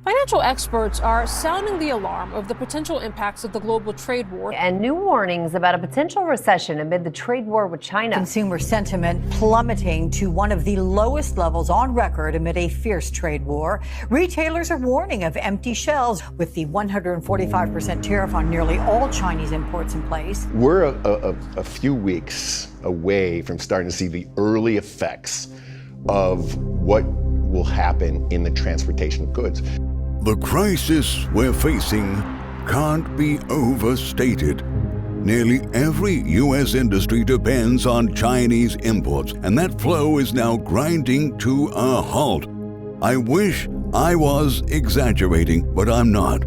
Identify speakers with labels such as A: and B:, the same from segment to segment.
A: Financial experts are sounding the alarm of the potential impacts of the global trade war.
B: And new warnings about a potential recession amid the trade war with China.
C: Consumer sentiment plummeting to one of the lowest levels on record amid a fierce trade war. Retailers are warning of empty shelves with the 145% tariff on nearly all Chinese imports in place.
D: We're a few weeks away from starting to see the early effects of what will happen in the transportation of goods.
E: The crisis we're facing can't be overstated. Nearly every U.S. industry depends on Chinese imports, and that flow is now grinding to a halt. I wish I was exaggerating, but I'm not.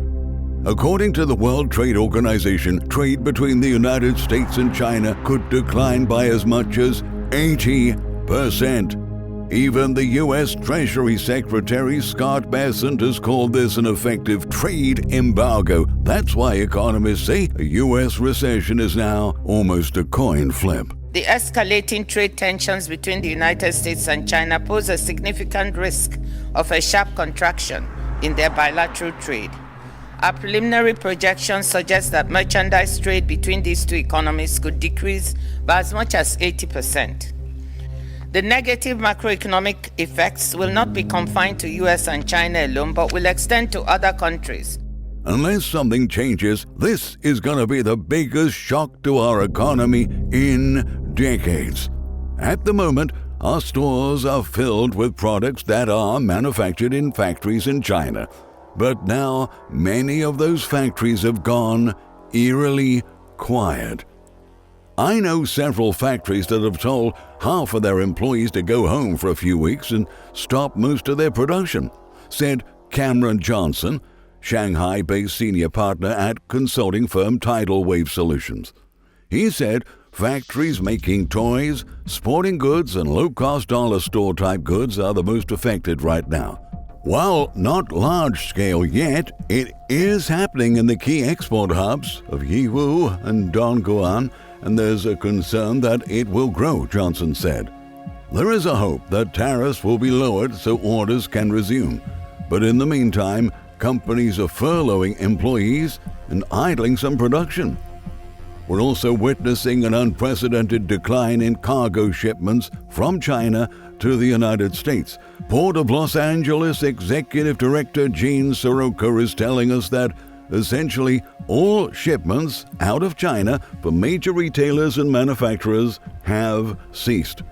E: According to the World Trade Organization, trade between the United States and China could decline by as much as 80%. Even the U.S. Treasury Secretary Scott Bessent has called this an effective trade embargo. That's why economists say a U.S. recession is now almost a coin flip.
F: The escalating trade tensions between the United States and China pose a significant risk of a sharp contraction in their bilateral trade. Our preliminary projections suggest that merchandise trade between these two economies could decrease by as much as 80%. The negative macroeconomic effects will not be confined to US and China alone, but will extend to other countries.
E: Unless something changes, this is going to be the biggest shock to our economy in decades. At the moment, our stores are filled with products that are manufactured in factories in China. But now, many of those factories have gone eerily quiet. I know several factories that have told half of their employees to go home for a few weeks and stop most of their production, said Cameron Johnson, Shanghai-based senior partner at consulting firm Tidal Wave Solutions. He said factories making toys, sporting goods, and low-cost dollar store-type goods are the most affected right now. While not large-scale yet, it is happening in the key export hubs of Yiwu and Dongguan, and there's a concern that it will grow, Johnson said. There is a hope that tariffs will be lowered so orders can resume. But in the meantime, companies are furloughing employees and idling some production. We're also witnessing an unprecedented decline in cargo shipments from China to the United States. Port of Los Angeles Executive Director Gene Soroka is telling us that essentially all shipments out of China for major retailers and manufacturers have ceased.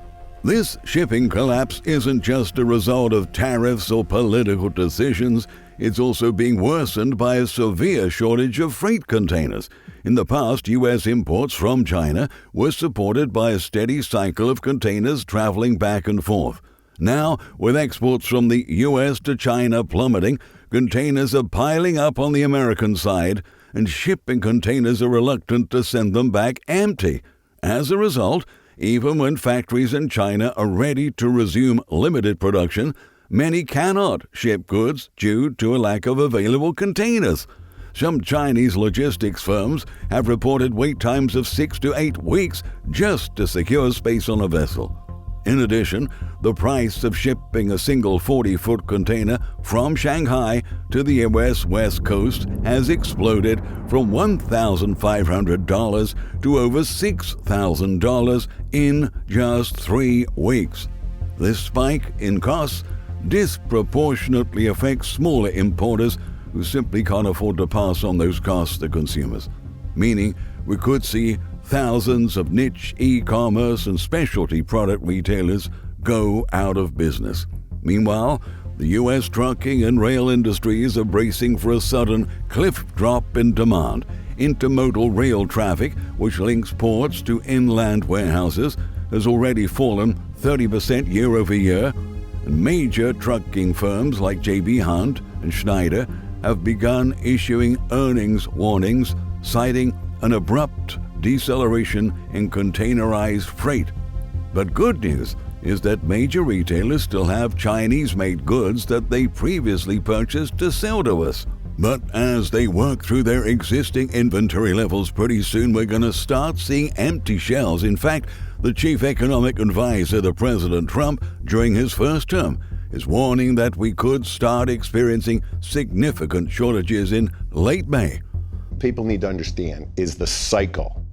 E: This shipping collapse isn't just a result of tariffs or political decisions. It's also being worsened by a severe shortage of freight containers. In the past, U.S. imports from China were supported by a steady cycle of containers traveling back and forth. Now, with exports from the U.S. to China plummeting, containers are piling up on the American side, and shipping containers are reluctant to send them back empty. As a result, even when factories in China are ready to resume limited production, many cannot ship goods due to a lack of available containers. Some Chinese logistics firms have reported wait times of 6 to 8 weeks just to secure space on a vessel. In addition, the price of shipping a single 40-foot container from Shanghai to the U.S. West Coast has exploded from $1,500 to over $6,000 in just 3 weeks. This spike in costs disproportionately affects smaller importers who simply can't afford to pass on those costs to consumers, meaning we could see thousands of niche e-commerce and specialty product retailers go out of business. Meanwhile, the U.S. trucking and rail industries are bracing for a sudden cliff drop in demand. Intermodal rail traffic, which links ports to inland warehouses, has already fallen 30% year over year, and major trucking firms like J.B. Hunt and Schneider have begun issuing earnings warnings, citing an abrupt deceleration in containerized freight. But good news is that major retailers still have Chinese-made goods that they previously purchased to sell to us. But as they work through their existing inventory levels, pretty soon we're going to start seeing empty shelves. In fact, the chief economic advisor to President Trump during his first term is warning that we could start experiencing significant shortages in late May.
D: People need to understand is the cycle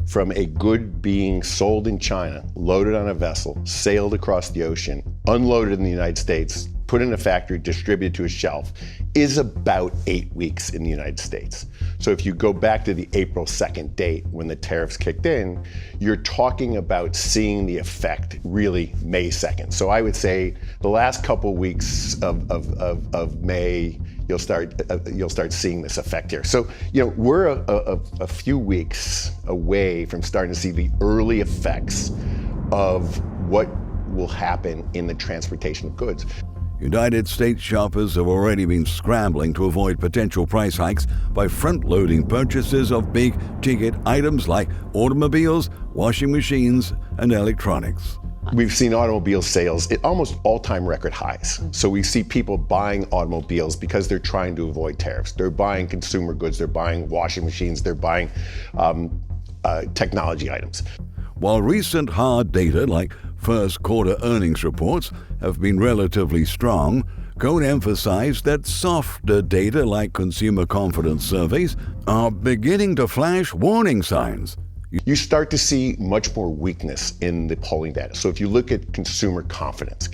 D: from a good being sold in China, loaded on a vessel, sailed across the ocean, unloaded in the United States, put in a factory, distributed to a shelf, is about 8 weeks in the United States. So if you go back to the April 2nd date when the tariffs kicked in, you're talking about seeing the effect really May 2nd. So I would say the last couple weeks of May, you'll start seeing this effect here. So, we're a few weeks away from starting to see the early effects of what will happen in the transportation of goods.
E: United States shoppers have already been scrambling to avoid potential price hikes by front-loading purchases of big-ticket items like automobiles, washing machines, and electronics.
D: We've seen automobile sales at almost all-time record highs. So we see people buying automobiles because they're trying to avoid tariffs. They're buying consumer goods, they're buying washing machines, they're buying technology items.
E: While recent hard data like first quarter earnings reports have been relatively strong, Cohn emphasized that softer data like consumer confidence surveys are beginning to flash warning signs.
D: You start to see much more weakness in the polling data. So if you look at consumer confidence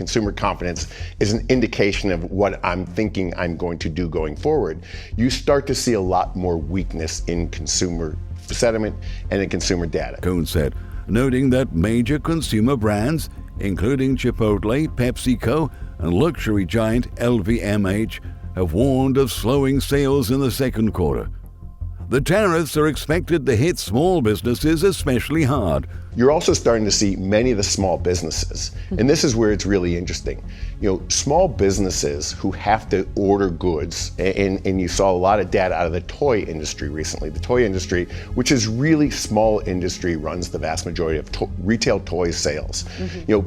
D: is an indication of what I'm thinking I'm going to do going forward. You start to see a lot more weakness in consumer sentiment and in consumer data.
E: Cohn said, noting that major consumer brands, including Chipotle, PepsiCo, and luxury giant LVMH, have warned of slowing sales in the second quarter. The tariffs are expected to hit small businesses especially hard.
D: You're also starting to see many of the small businesses, and this is where it's really interesting. Small businesses who have to order goods, and you saw a lot of data out of the toy industry recently. The toy industry, which is really small industry, runs the vast majority of retail toy sales.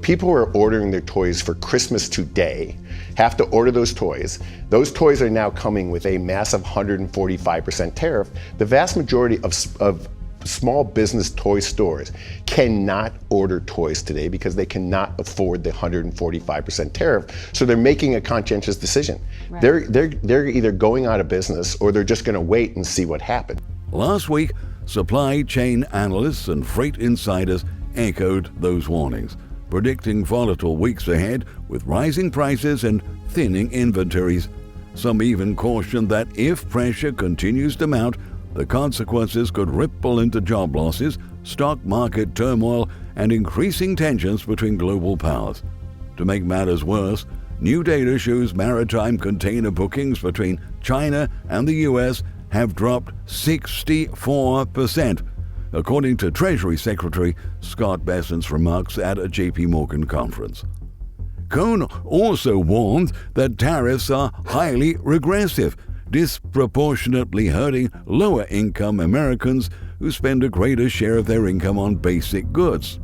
D: People who are ordering their toys for Christmas today have to order those toys. Those toys are now coming with a massive 145% tariff. The vast majority of small business toy stores cannot order toys today because they cannot afford the 145% tariff. So they're making a conscientious decision. Right. They're either going out of business or they're just going to wait and see what happens.
E: Last week, supply chain analysts and freight insiders echoed those warnings, predicting volatile weeks ahead with rising prices and thinning inventories. Some even cautioned that if pressure continues to mount, the consequences could ripple into job losses, stock market turmoil, and increasing tensions between global powers. To make matters worse, new data shows maritime container bookings between China and the U.S. have dropped 64%, according to Treasury Secretary Scott Bessent's remarks at a J.P. Morgan conference. Cohn also warned that tariffs are highly regressive, disproportionately hurting lower-income Americans who spend a greater share of their income on basic goods.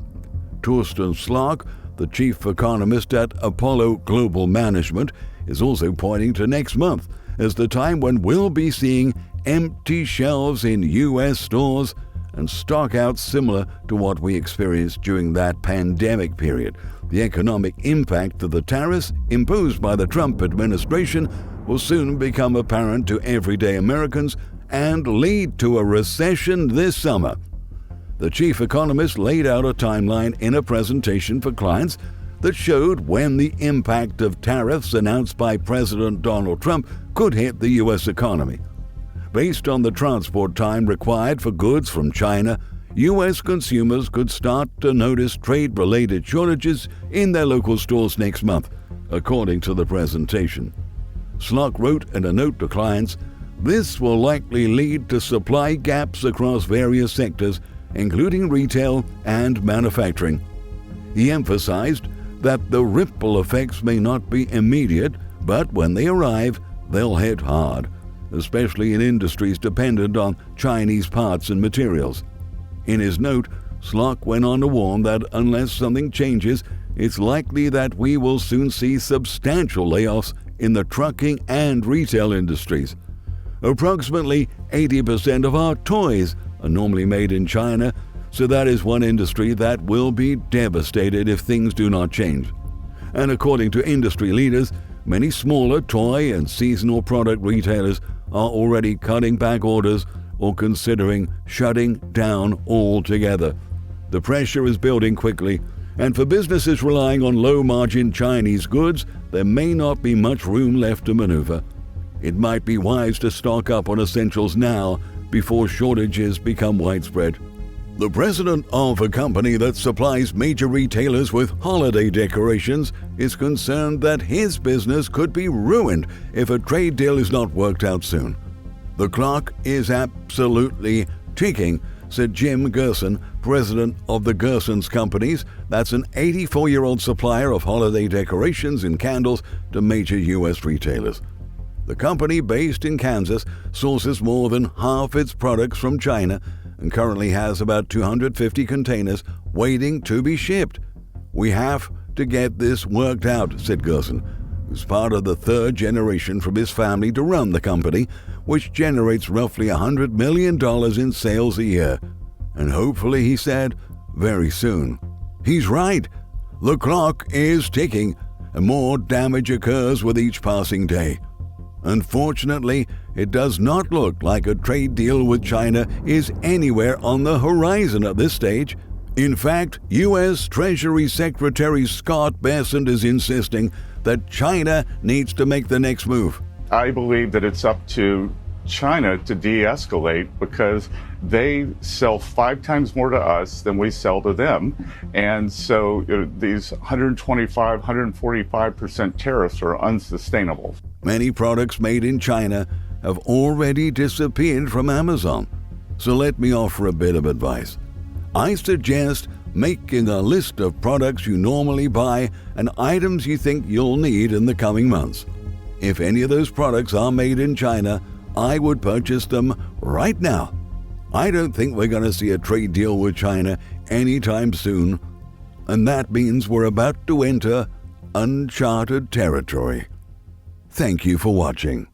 E: Torsten Slok, the chief economist at Apollo Global Management, is also pointing to next month as the time when we'll be seeing empty shelves in U.S. stores and stockouts similar to what we experienced during that pandemic period. The economic impact of the tariffs imposed by the Trump administration will soon become apparent to everyday Americans and lead to a recession this summer. The chief economist laid out a timeline in a presentation for clients that showed when the impact of tariffs announced by President Donald Trump could hit the U.S. economy. Based on the transport time required for goods from China, U.S. consumers could start to notice trade-related shortages in their local stores next month, according to the presentation. Slok wrote in a note to clients, "This will likely lead to supply gaps across various sectors, including retail and manufacturing." He emphasized that the ripple effects may not be immediate, but when they arrive, they'll hit hard, especially in industries dependent on Chinese parts and materials. In his note, Slok went on to warn that unless something changes, it's likely that we will soon see substantial layoffs in the trucking and retail industries. Approximately 80% of our toys are normally made in China, so that is one industry that will be devastated if things do not change. And according to industry leaders, many smaller toy and seasonal product retailers are already cutting back orders or considering shutting down altogether. The pressure is building quickly, and for businesses relying on low-margin Chinese goods, there may not be much room left to maneuver. It might be wise to stock up on essentials now before shortages become widespread. The president of a company that supplies major retailers with holiday decorations is concerned that his business could be ruined if a trade deal is not worked out soon. The clock is absolutely ticking, said Jim Gerson, president of the Gerson's Companies. That's an 84-year-old supplier of holiday decorations and candles to major U.S. retailers. The company, based in Kansas, sources more than half its products from China and currently has about 250 containers waiting to be shipped. We have to get this worked out, said Gerson, who's part of the third generation from his family to run the company, which generates roughly $100 million in sales a year. And hopefully, he said, very soon. He's right. The clock is ticking, and more damage occurs with each passing day. Unfortunately, it does not look like a trade deal with China is anywhere on the horizon at this stage. In fact, U.S. Treasury Secretary Scott Bessent is insisting that China needs to make the next move.
G: I believe that it's up to China to de-escalate because they sell 5 times more to us than we sell to them. And so these 125, 145% tariffs are unsustainable.
E: Many products made in China have already disappeared from Amazon. So let me offer a bit of advice. I suggest making a list of products you normally buy and items you think you'll need in the coming months. If any of those products are made in China, I would purchase them right now. I don't think we're going to see a trade deal with China anytime soon, and that means we're about to enter uncharted territory. Thank you for watching.